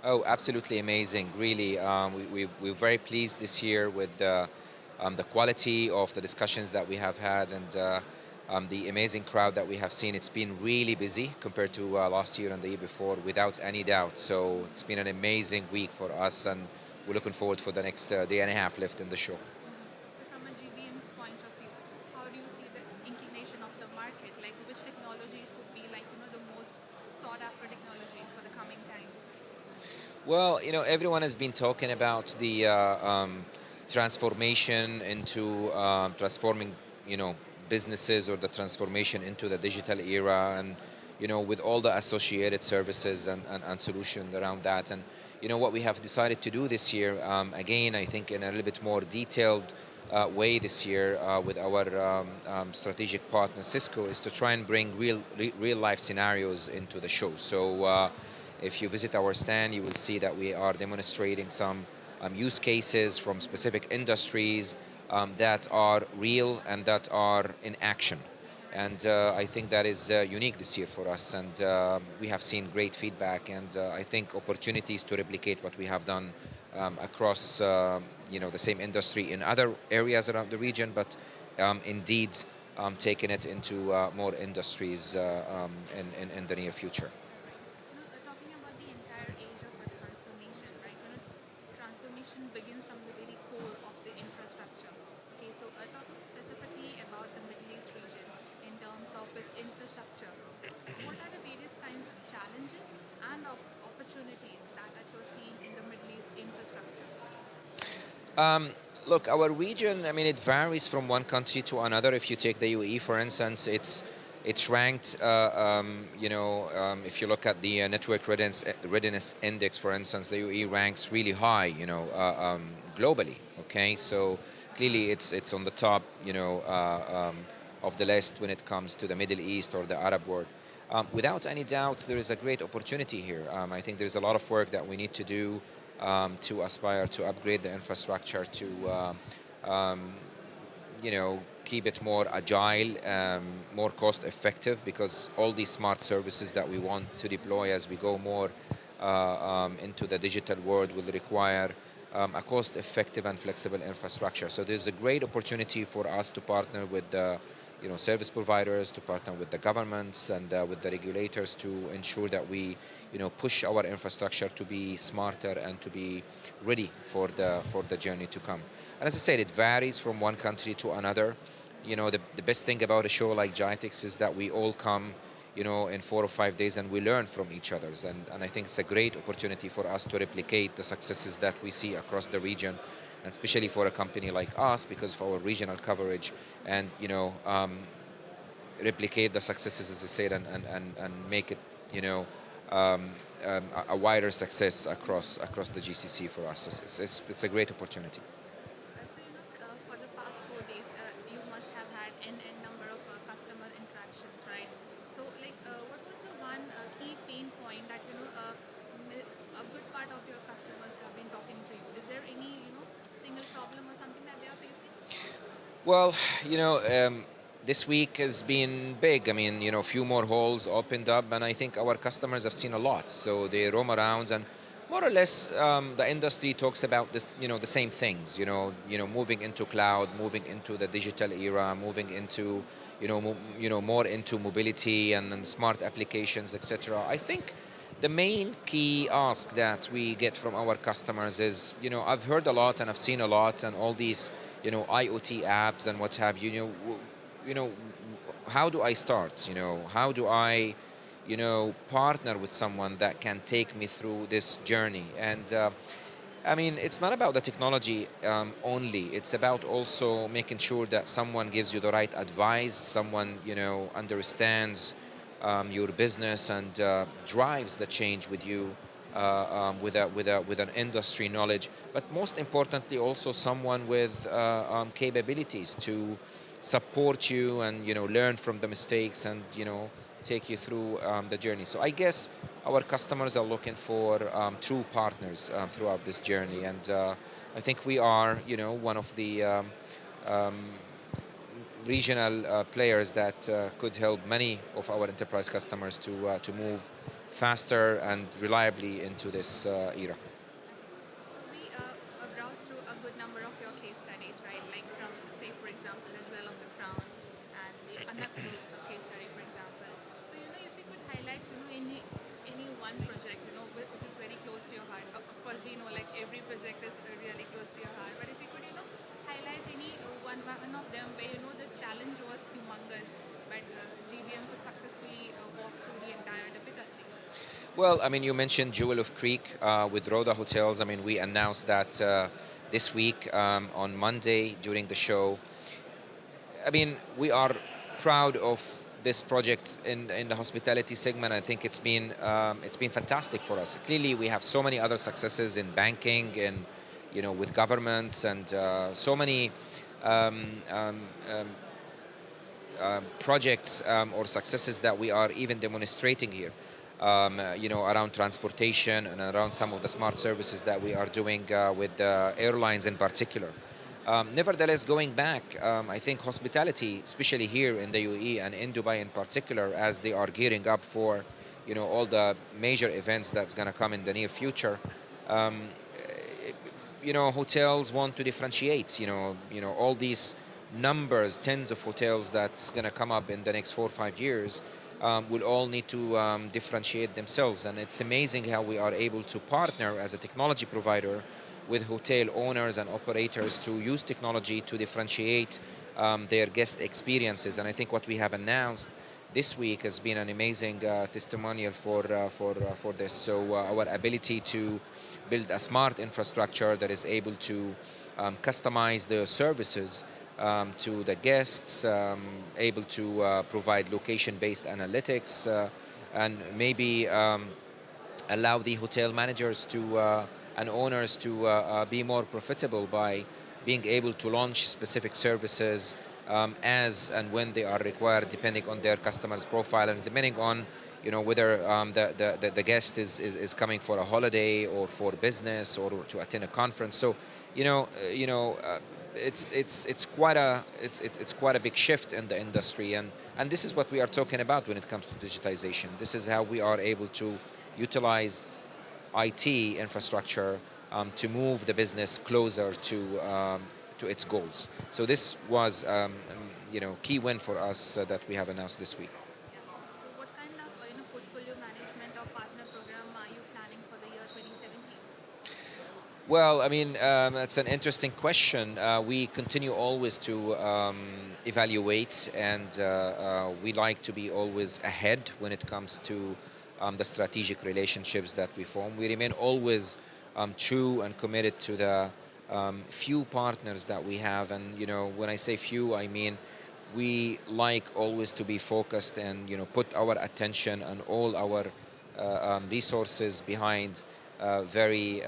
Oh, absolutely amazing. Really, we're very pleased this year with the quality of the discussions that we have had and the amazing crowd that we have seen. It's been really busy compared to last year and the year before, without any doubt. So it's been an amazing week for us, and we're looking forward for the next day and a half left in the show. So from a GBM's point of view, how do you see the inclination of the market? Like which technologies would be like, the most sought after technologies for the coming time? Well, everyone has been talking about the transformation into transforming, businesses, or the transformation into the digital era, and with all the associated services and solutions around that. And what we have decided to do this year, again, I think in a little bit more detailed way this year with our strategic partner Cisco, is to try and bring real life scenarios into the show. So. If you visit our stand, you will see that we are demonstrating some use cases from specific industries that are real and that are in action. And I think that is unique this year for us. And we have seen great feedback, and I think opportunities to replicate what we have done across the same industry in other areas around the region, but indeed taking it into more industries in the near future. Right. Talking about the entire age of a transformation, right? Transformation begins from the very core of the infrastructure. Okay, so talking specifically about the Middle East region in terms of its infrastructure, what are the various kinds of challenges and opportunities that you're seeing in the Middle East infrastructure? Um, Look, our region, I mean, it varies from one country to another. If you take the UAE, for instance, it's ranked, if you look at the readiness index, for instance, the UAE ranks really high, globally. Okay, so clearly it's on the top, of the list when it comes to the Middle East or the Arab world. Without any doubt, there is a great opportunity here. I think there's a lot of work that we need to do to aspire to upgrade the infrastructure to, keep it more agile, more cost effective, because all these smart services that we want to deploy as we go more into the digital world will require a cost effective and flexible infrastructure. So there's a great opportunity for us to partner with the service providers, to partner with the governments and with the regulators to ensure that we push our infrastructure to be smarter and to be ready for the journey to come. And as I said, it varies from one country to another. The best thing about a show like Giantix is that we all come in 4 or 5 days, and we learn from each other's. And I think it's a great opportunity for us to replicate the successes that we see across the region, and especially for a company like us because of our regional coverage, and replicate the successes, as I said, and make it you know a wider success across the GCC for us. It's a great opportunity. For the past 4 days, you must have had n number of customer interactions, right? So, what was the one key pain point that a good part of your customers have been talking to you? Is there any single problem or something that they are facing? Well, this week has been big. I mean, a few more halls opened up, and I think our customers have seen a lot. So they roam around, and more or less, the industry talks about this, the same things. Moving into cloud, moving into the digital era, moving into, more into mobility and then smart applications, etc. I think the main key ask that we get from our customers is, I've heard a lot and I've seen a lot, and all these, IoT apps and what have you. You know, how do I start? How do I, partner with someone that can take me through this journey? And I mean, it's not about the technology only. It's about also making sure that someone gives you the right advice, someone understands your business and drives the change with you with an industry knowledge. But most importantly, also someone with capabilities to support you and learn from the mistakes and take you through the journey. So I guess our customers are looking for true partners throughout this journey, and I think we are one of the um, regional players that could help many of our enterprise customers to move faster and reliably into this era. Okay. So we browsed through a good number of your case studies, right? Like from, say, for example, the Jewel of the Crown and the Anaklu case study, for example. So, if we could highlight, any one project, which is very close to your heart. Of course, we know like every project is really close to your heart. But if we could, highlight any one of them where, the challenge was humongous, but GVM could successfully walk through the entire difficulties. Well, I mean, you mentioned Jewel of Creek with Rhoda Hotels. I mean, we announced that this week on Monday during the show. I mean, we are proud of this project in the hospitality segment. I think it's been fantastic for us. Clearly, we have so many other successes in banking and with governments and so many um, um, um, projects or successes that we are even demonstrating here. Around transportation and around some of the smart services that we are doing with the airlines in particular. Nevertheless, going back, I think hospitality, especially here in the UAE and in Dubai in particular, as they are gearing up for, all the major events that's going to come in the near future. Um, Hotels want to differentiate. All these numbers, tens of hotels that's going to come up in the next 4 or 5 years, will all need to differentiate themselves. And it's amazing how we are able to partner as a technology provider with hotel owners and operators to use technology to differentiate their guest experiences. And I think what we have announced this week has been an amazing testimonial for this. So our ability to build a smart infrastructure that is able to customize the services to the guests, able to provide location-based analytics, and maybe allow the hotel managers to and owners to be more profitable by being able to launch specific services as and when they are required, depending on their customers' profiles, and depending on whether the guest is coming for a holiday or for business or to attend a conference. So, you know, uh, you know, uh, it's quite a big shift in the industry, and this is what we are talking about when it comes to digitization. This is how we are able to utilize IT infrastructure to move the business closer to its goals. So this was key win for us that we have announced this week. Yeah. So what kind of portfolio management or partner program are you planning for the year 2017? Well, I mean, it's an interesting question. We continue always to evaluate, and we like to be always ahead when it comes to the strategic relationships that we form. We remain always true and committed to the few partners that we have. And, when I say few, I mean we like always to be focused and, put our attention and all our resources behind very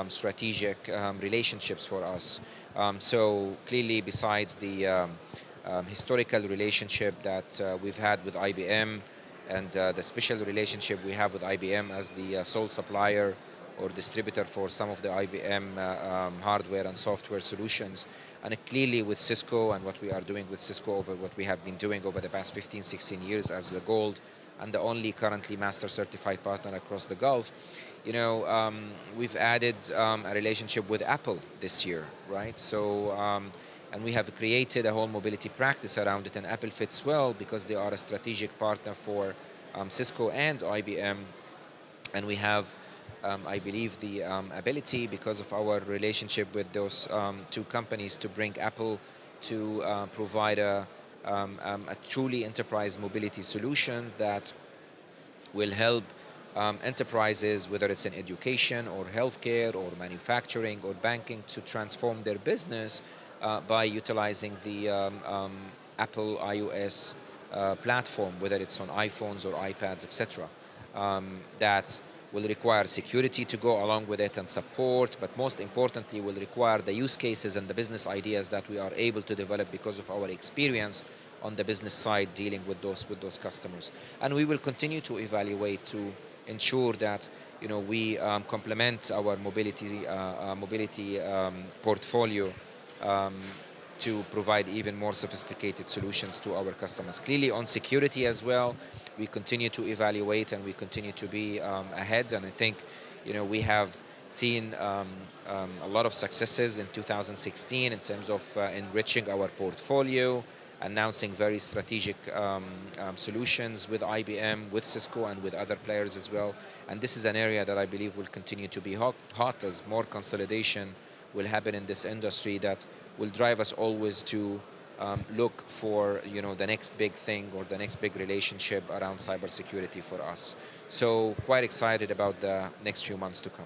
strategic relationships for us. So clearly, besides the historical relationship that we've had with IBM and the special relationship we have with IBM as the sole supplier or distributor for some of the IBM hardware and software solutions, and clearly with Cisco and what we are doing with Cisco over what we have been doing over the past 15, 16 years as the gold and the only currently master certified partner across the Gulf. We've added a relationship with Apple this year, right? So, and we have created a whole mobility practice around it, and Apple fits well because they are a strategic partner for Cisco and IBM, and we have, I believe, the ability because of our relationship with those two companies to bring Apple to provide a truly enterprise mobility solution that will help enterprises, whether it's in education or healthcare or manufacturing or banking, to transform their business by utilizing the Apple iOS platform, whether it's on iPhones or iPads, etc. That will require security to go along with it and support, but most importantly, will require the use cases and the business ideas that we are able to develop because of our experience on the business side dealing with those customers. And we will continue to evaluate to ensure that we complement our mobility portfolio um, to provide even more sophisticated solutions to our customers. Clearly, on security as well, we continue to evaluate and we continue to be ahead. And I think, we have seen a lot of successes in 2016 in terms of enriching our portfolio, announcing very strategic solutions with IBM, with Cisco, and with other players as well. And this is an area that I believe will continue to be hot as more consolidation will happen in this industry, that will drive us always to look for the next big thing or the next big relationship around cybersecurity for us. So quite excited about the next few months to come.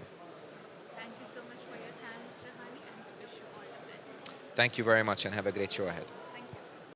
Thank you so much for your time, Mr. Hani, and wish you all the best. Thank you very much and have a great show ahead.